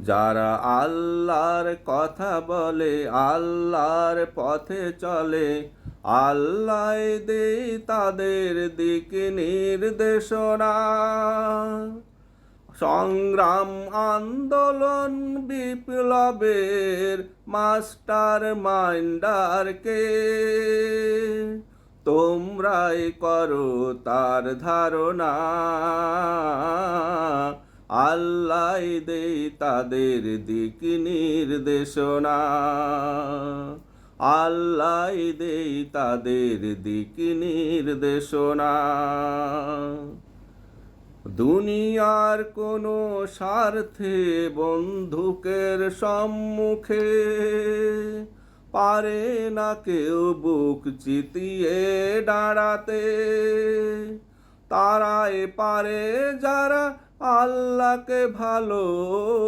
যারা আল্লাহর কথা বলে, আল্লাহর পথে চলে, আল্লাহ দেয় তাদের দিক নির্দেশনা। সংগ্রাম, আন্দোলন, বিপ্লবের মাস্টার মাইন্ডারকে তোমরাই করো তার ধারণা। আল্লাহ দেয় তাদের দিক নির্দেশনা। আল্লাহ দেয় তাদের দিক নির্দেশনা। দুনিয়ার কোনো স্বার্থে বন্দুকের সম্মুখে পারে না কেউ বুক চিতিয়ে দাঁড়াতে। তারাই পারে যারা আল্লাহকে ভালো